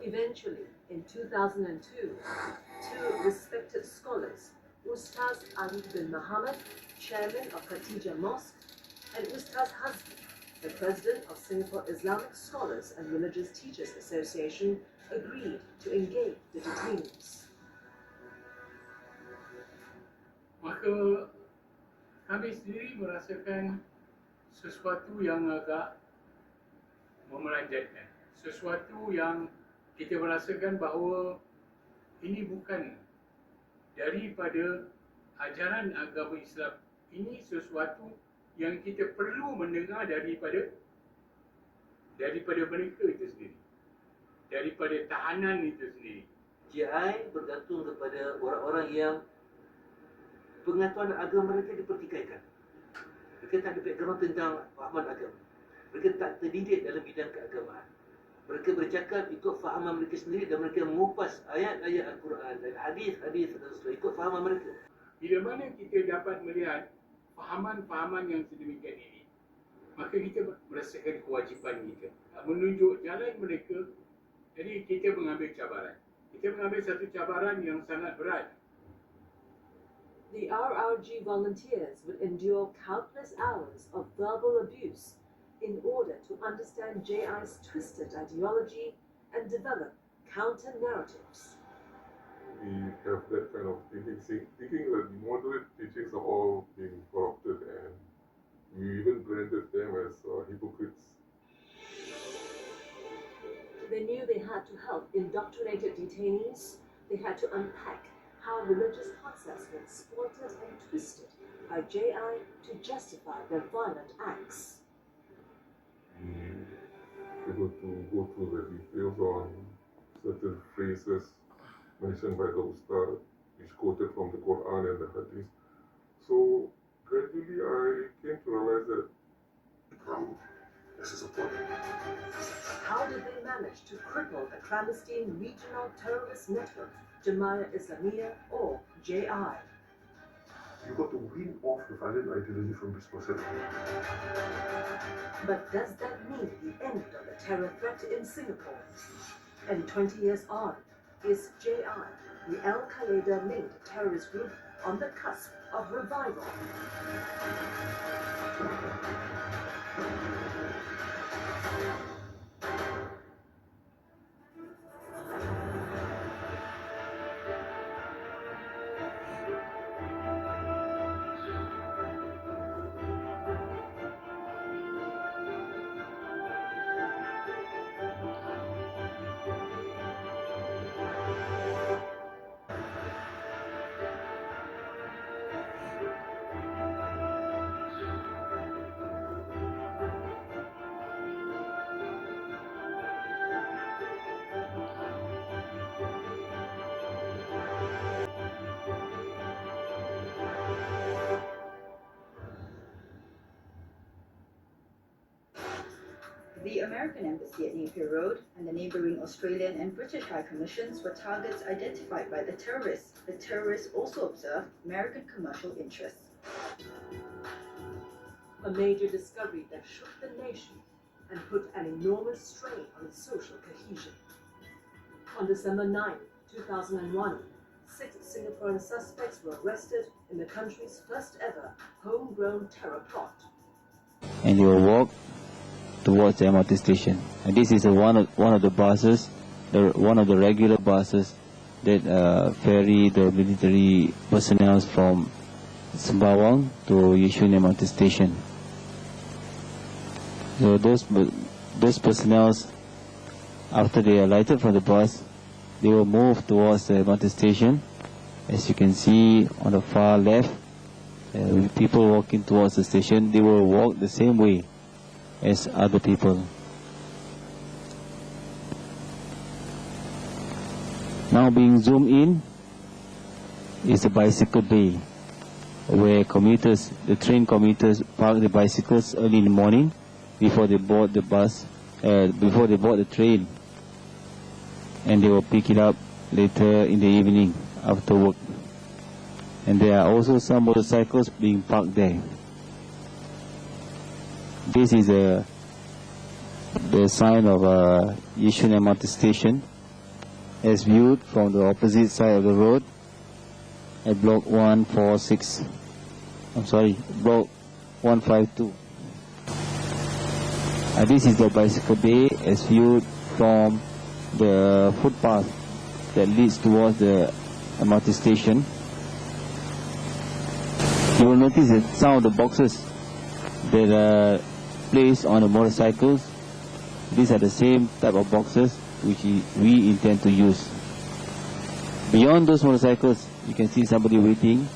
Eventually, in 2002, two respected scholars, Ustaz Arif bin Muhammad, chairman of Khatija Mosque, and Ustaz Hazmi, the president of Singapore Islamic Scholars and Religious Teachers Association, agreed to engage the detainees. Maka kami sendiri merasakan sesuatu yang agak memeranjatkan, sesuatu yang kita merasakan bahawa ini bukan daripada ajaran agama Islam. Ini sesuatu yang kita perlu mendengar daripada mereka itu sendiri, daripada tahanan itu sendiri. GI bergantung kepada orang-orang yang pengetahuan agama mereka dipertikaikan. Mereka tak ada background tentang fahaman agama. Mereka tak terdidik dalam bidang keagamaan. Mereka bercakap ikut fahaman mereka sendiri dan mereka mengupas ayat-ayat Al-Quran dan hadis-hadis Rasulullah ikut fahaman mereka. Bila mana kita dapat melihat fahaman-fahaman yang sedemikian ini, maka kita merasakan kewajipan kita menunjuk jalan mereka. Jadi kita mengambil cabaran. Kita mengambil satu cabaran yang sangat berat. The RRG volunteers would endure countless hours of verbal abuse in order to understand JI's twisted ideology and develop counter-narratives. We have that kind of thinking that moderate teachings are all being corrupted, and we even branded them as hypocrites. They knew they had to help indoctrinated detainees. They had to unpack how religious concepts were exploited and twisted by JI to justify their violent acts. Able to go through the details on certain phrases mentioned by the Ustad, which quoted from the Quran and the Hadith. So gradually I came to realize that this is a problem. How did they manage to cripple the clandestine regional terrorist network, Jama'at Islamiyah or JI? You got to wean off the violent ideology from this person. But does that mean the end of the terror threat in Singapore? And 20 years on, is JI, the Al-Qaeda-linked terrorist group, on the cusp of revival? The American Embassy at Napier Road and the neighbouring Australian and British High Commissions were targets identified by the terrorists. The terrorists also observed American commercial interests. A major discovery that shook the nation and put an enormous strain on its social cohesion. On December 9, 2001, 6 Singaporean suspects were arrested in the country's first ever homegrown terror plot. And they will walk towards the MRT station. And this is one of the buses, one of the regular buses that ferry the military personnel from Sembawang to Yishun MRT station. So those personnel, after they alighted from the bus, they will move towards the MRT station. As you can see on the far left, people walking towards the station, they will walk the same way as other people. Now being zoomed in is a bicycle bay where commuters, the train commuters, park the bicycles early in the morning before they board the bus, before they board the train, and they will pick it up later in the evening after work. And there are also some motorcycles being parked there. This is the sign of Yishun MRT station, as viewed from the opposite side of the road at block 146. Block 152. This is the bicycle bay as viewed from the footpath that leads towards the MRT station. You will notice that some of the boxes that are placed on the motorcycles, these are the same type of boxes which we intend to use. Beyond those motorcycles, you can see somebody waiting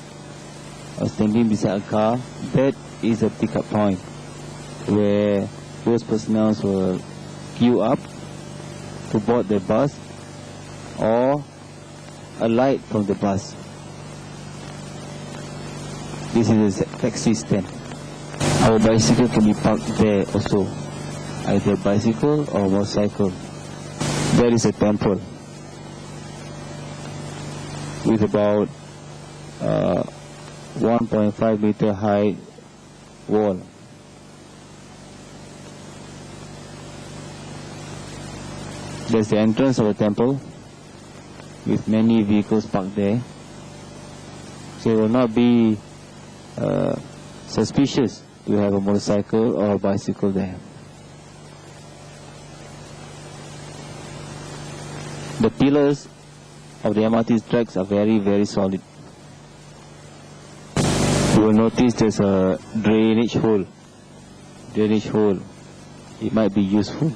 or standing beside a car. That is a pickup point where those personnel will queue up to board the bus or alight from the bus. This is a taxi stand. Our bicycle can be parked there also, either bicycle or motorcycle. There is a temple with about 1.5 meter high wall. There's the entrance of the temple with many vehicles parked there. So it will not be suspicious to have a motorcycle or a bicycle there. The pillars of the MRT tracks are very, very solid. You will notice there's a drainage hole. It might be useful.